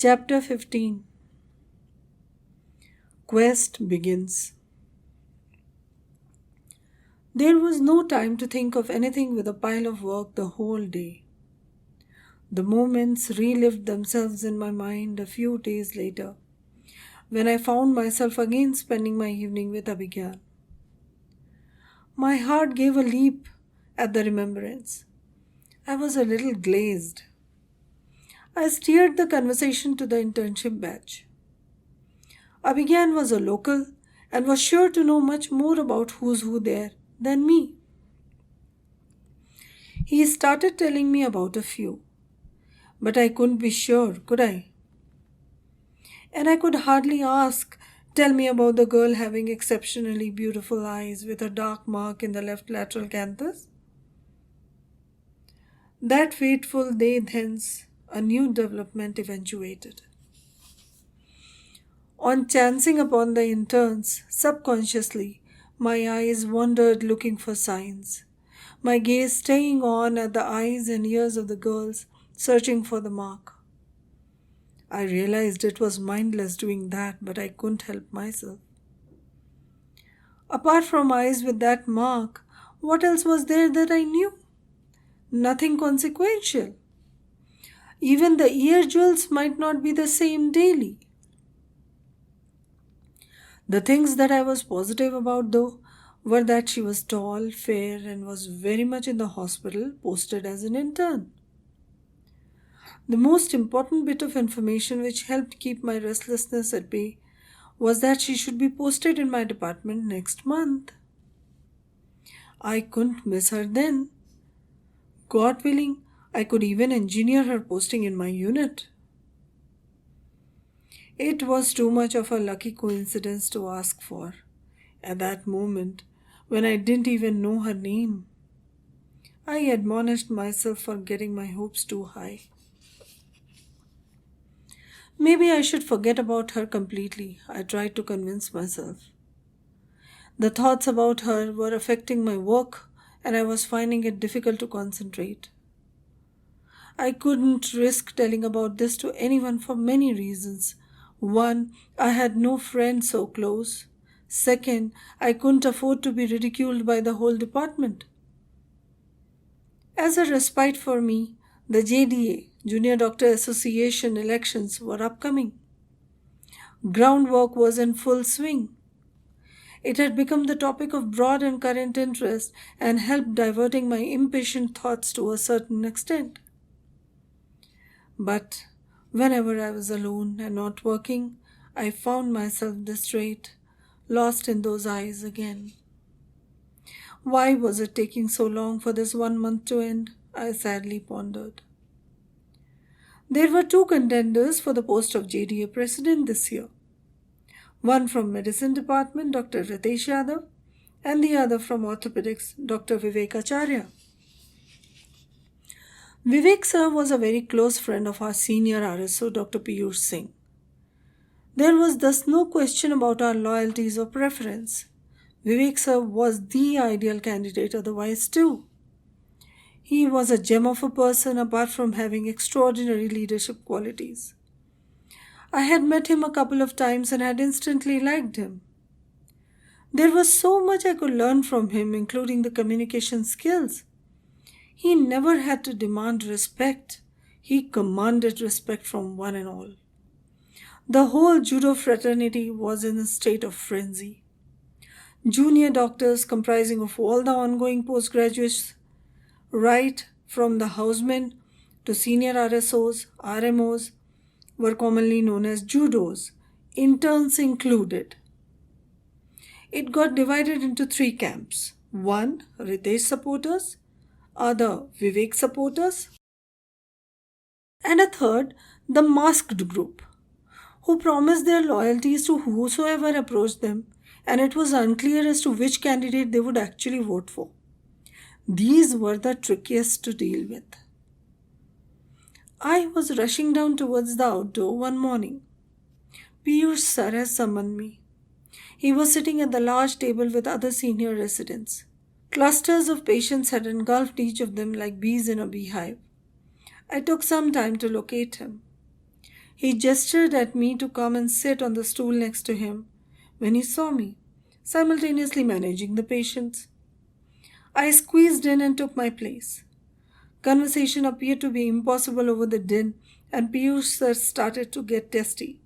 Chapter 15. Quest begins. There was no time to think of anything with a pile of work the whole day. The moments relived themselves in my mind a few days later, when I found myself again spending my evening with Abigail. My heart gave a leap at the remembrance. I was a little glazed. I steered the conversation to the internship batch. Abigail was a local and was sure to know much more about who's who there than me. He started telling me about a few, but I couldn't be sure, could I? And I could hardly ask, tell me about the girl having exceptionally beautiful eyes with a dark mark in the left lateral canthus. That fateful day thence, a new development eventuated. On chancing upon the interns, subconsciously, my eyes wandered looking for signs, my gaze staying on at the eyes and ears of the girls, searching for the mark. I realized it was mindless doing that, but I couldn't help myself. Apart from eyes with that mark, what else was there that I knew? Nothing consequential. Even the ear jewels might not be the same daily. The things that I was positive about, though, were that she was tall, fair, and was very much in the hospital, posted as an intern. The most important bit of information which helped keep my restlessness at bay was that she should be posted in my department next month. I couldn't miss her then. God willing, I could even engineer her posting in my unit. It was too much of a lucky coincidence to ask for, at that moment, when I didn't even know her name. I admonished myself for getting my hopes too high. Maybe I should forget about her completely, I tried to convince myself. The thoughts about her were affecting my work, and I was finding it difficult to concentrate. I couldn't risk telling about this to anyone for many reasons. One, I had no friend so close. Second, I couldn't afford to be ridiculed by the whole department. As a respite for me, the JDA, Junior Doctor Association elections were upcoming. Groundwork was in full swing. It had become the topic of broad and current interest and helped diverting my impatient thoughts to a certain extent. But whenever I was alone and not working, I found myself distraught, lost in those eyes again. Why was it taking so long for this 1 month to end? I sadly pondered. There were two contenders for the post of JDA president this year. One from medicine department, Dr. Ritesh Yadav, and the other from orthopedics, Dr. Vivek Acharya. Vivek sir was a very close friend of our senior RSO, Dr. Piyush Singh. There was thus no question about our loyalties or preference. Vivek sir was the ideal candidate otherwise too. He was a gem of a person apart from having extraordinary leadership qualities. I had met him a couple of times and had instantly liked him. There was so much I could learn from him, including the communication skills. He never had to demand respect. He commanded respect from one and all. The whole judo fraternity was in a state of frenzy. Junior doctors comprising of all the ongoing postgraduates, right from the housemen to senior RSOs, RMOs, were commonly known as judos, interns included. It got divided into three camps. One, Ritesh supporters, other, Vivek supporters, and a third, the masked group, who promised their loyalties to whosoever approached them, and it was unclear as to which candidate they would actually vote for. These were the trickiest to deal with. I was rushing down towards the outdoor one morning. Piyush sir has summoned me. He was sitting at the large table with other senior residents. Clusters of patients had engulfed each of them like bees in a beehive. I took some time to locate him. He gestured at me to come and sit on the stool next to him when he saw me, simultaneously managing the patients. I squeezed in and took my place. Conversation appeared to be impossible over the din, and Piyush sir started to get testy.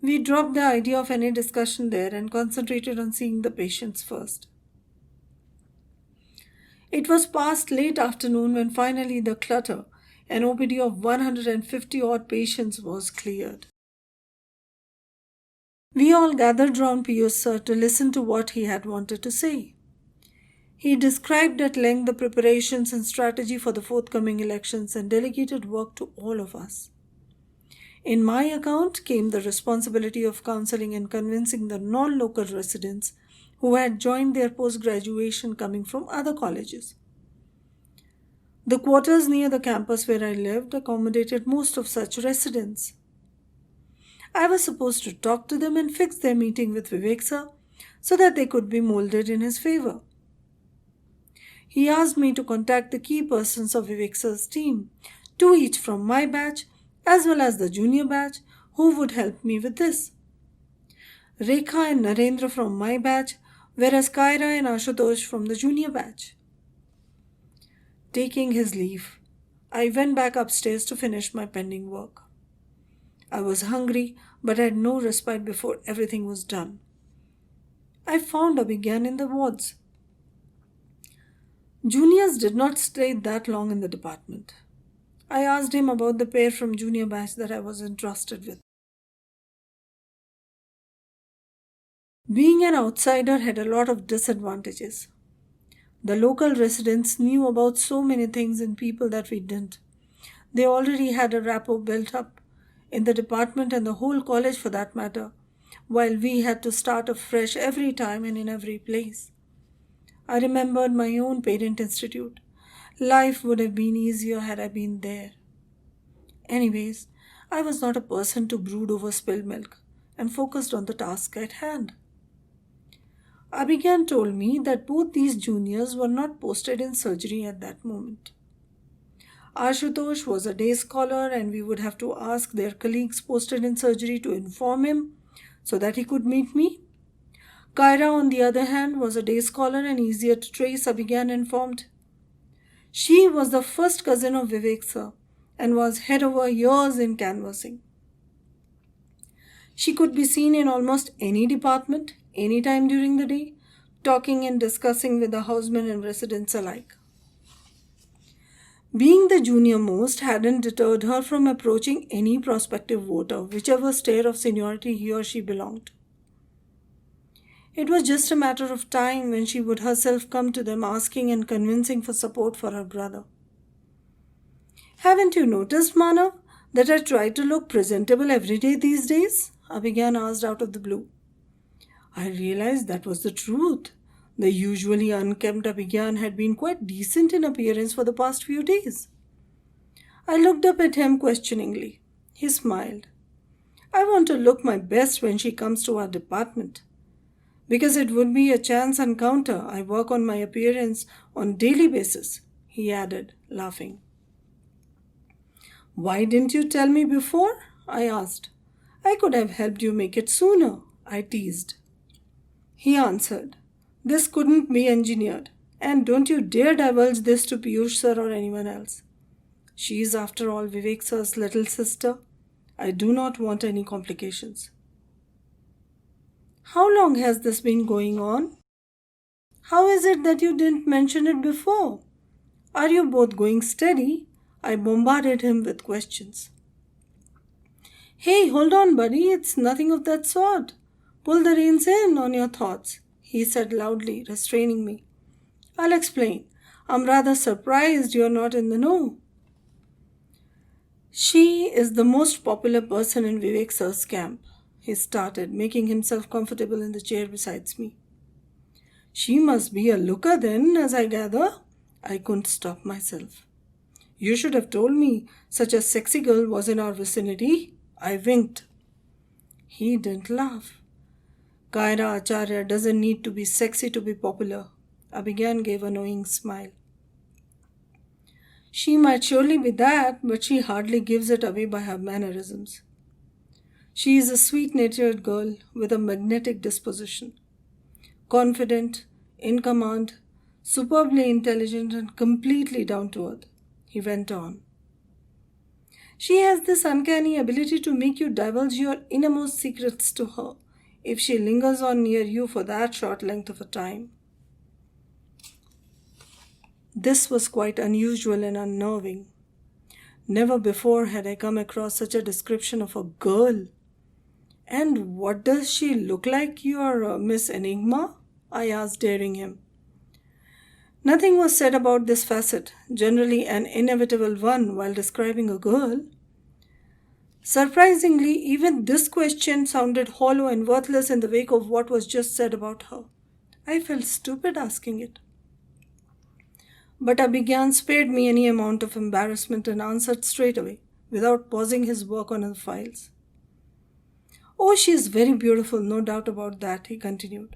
We dropped the idea of any discussion there and concentrated on seeing the patients first. It was past late afternoon when finally the clutter, an OPD of 150 odd patients, was cleared. We all gathered round Piyush sir to listen to what he had wanted to say. He described at length the preparations and strategy for the forthcoming elections and delegated work to all of us. In my account came the responsibility of counseling and convincing the non-local residents who had joined their post-graduation coming from other colleges. The quarters near the campus where I lived accommodated most of such residents. I was supposed to talk to them and fix their meeting with Vivek sir so that they could be molded in his favor. He asked me to contact the key persons of Vivek sir's team, two each from my batch as well as the junior batch, who would help me with this. Rekha and Narendra from my batch, whereas Kaira and Ashutosh from the junior batch. Taking his leave, I went back upstairs to finish my pending work. I was hungry, but had no respite before everything was done. I found Abhigyan in the wards. Juniors did not stay that long in the department. I asked him about the pair from junior batch that I was entrusted with. Being an outsider had a lot of disadvantages. The local residents knew about so many things and people that we didn't. They already had a rapport built up in the department and the whole college for that matter, while we had to start afresh every time and in every place. I remembered my own parent institute. Life would have been easier had I been there. Anyways, I was not a person to brood over spilled milk and focused on the task at hand. Abhigyan told me that both these juniors were not posted in surgery at that moment. Ashutosh was a day scholar and we would have to ask their colleagues posted in surgery to inform him so that he could meet me. Kaira, on the other hand, was a day scholar and easier to trace, Abhigyan informed. She was the first cousin of Vivek sir and was head over years in canvassing. She could be seen in almost any department, any time during the day, talking and discussing with the housemen and residents alike. Being the junior most hadn't deterred her from approaching any prospective voter, whichever state of seniority he or she belonged. It was just a matter of time when she would herself come to them asking and convincing for support for her brother. Haven't you noticed, Manav, that I try to look presentable every day these days? Abhigyan asked out of the blue. I realized that was the truth. The usually unkempt Abhigyan had been quite decent in appearance for the past few days. I looked up at him questioningly. He smiled. I want to look my best when she comes to our department. Because it would be a chance encounter, I work on my appearance on daily basis, he added, laughing. Why didn't you tell me before? I asked. I could have helped you make it sooner, I teased. He answered, This couldn't be engineered, and don't you dare divulge this to Piyush sir or anyone else. She is after all Vivek sir's little sister. I do not want any complications. How long has this been going on? How is it that you didn't mention it before? Are you both going steady? I bombarded him with questions. Hey, hold on, buddy, it's nothing of that sort. Pull the reins in on your thoughts, he said loudly, restraining me. I'll explain. I'm rather surprised you're not in the know. She is the most popular person in Vivek sir's camp, he started, making himself comfortable in the chair beside me. She must be a looker then, as I gather. I couldn't stop myself. You should have told me such a sexy girl was in our vicinity. I winked. He didn't laugh. Kaira Acharya doesn't need to be sexy to be popular. Abhigyan gave a knowing smile. She might surely be that, but she hardly gives it away by her mannerisms. She is a sweet-natured girl with a magnetic disposition, confident, in command, superbly intelligent, and completely down to earth. He went on. She has this uncanny ability to make you divulge your innermost secrets to her if she lingers on near you for that short length of a time. This was quite unusual and unnerving. Never before had I come across such a description of a girl. And what does she look like, your Miss Enigma? I asked, daring him. Nothing was said about this facet, generally an inevitable one while describing a girl. Surprisingly, even this question sounded hollow and worthless in the wake of what was just said about her. I felt stupid asking it. But Abhigyan spared me any amount of embarrassment and answered straight away, without pausing his work on the files. Oh, she is very beautiful, no doubt about that, he continued.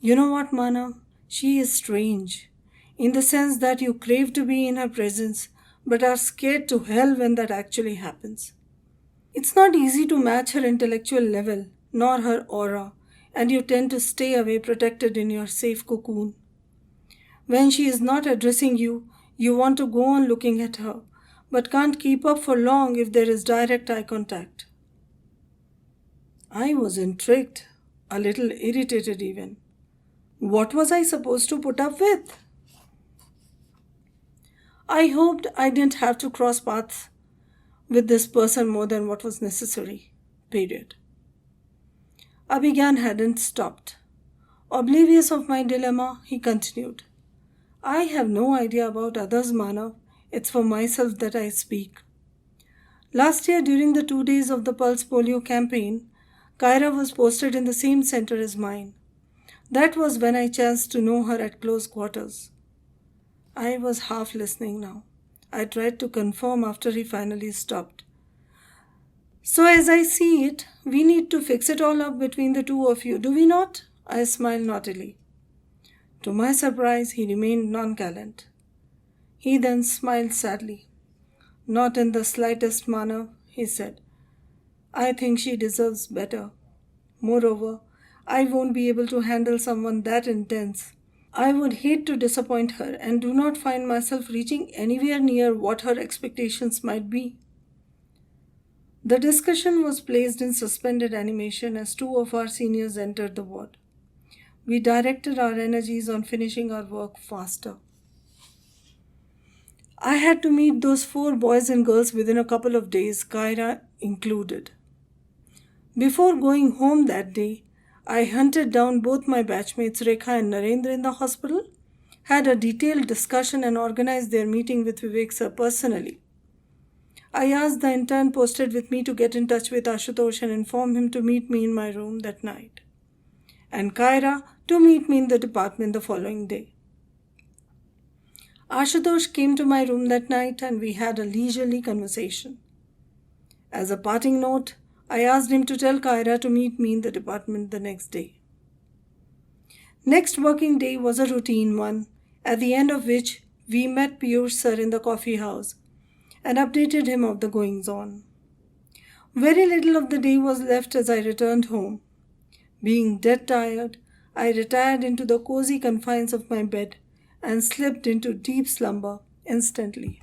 You know what, Manav? She is strange, in the sense that you crave to be in her presence, but are scared to hell when that actually happens. It's not easy to match her intellectual level, nor her aura, and you tend to stay away protected in your safe cocoon. When she is not addressing you, you want to go on looking at her, but can't keep up for long if there is direct eye contact. I was intrigued, a little irritated even. What was I supposed to put up with? I hoped I didn't have to cross paths with this person more than what was necessary. Period. Abhigyan hadn't stopped. Oblivious of my dilemma, he continued. I have no idea about others, Manav. It's for myself that I speak. Last year, during the 2 days of the Pulse Polio campaign, Kyra was posted in the same center as mine. That was when I chanced to know her at close quarters. I was half listening now. I tried to confirm after he finally stopped. So as I see it, we need to fix it all up between the two of you, do we not? I smiled naughtily. To my surprise, he remained nonchalant. He then smiled sadly. Not in the slightest manner, he said. I think she deserves better. Moreover, I won't be able to handle someone that intense. I would hate to disappoint her and do not find myself reaching anywhere near what her expectations might be. The discussion was placed in suspended animation as two of our seniors entered the ward. We directed our energies on finishing our work faster. I had to meet those 4 boys and girls within a couple of days, Kyra included. Before going home that day, I hunted down both my batchmates Rekha and Narendra in the hospital, had a detailed discussion and organized their meeting with Vivek sir personally. I asked the intern posted with me to get in touch with Ashutosh and inform him to meet me in my room that night, and Kyra to meet me in the department the following day. Ashutosh came to my room that night and we had a leisurely conversation. As a parting note, I asked him to tell Kyra to meet me in the department the next day. Next working day was a routine one, at the end of which we met Piyush sir in the coffee house and updated him of the goings-on. Very little of the day was left as I returned home. Being dead tired, I retired into the cozy confines of my bed and slipped into deep slumber instantly.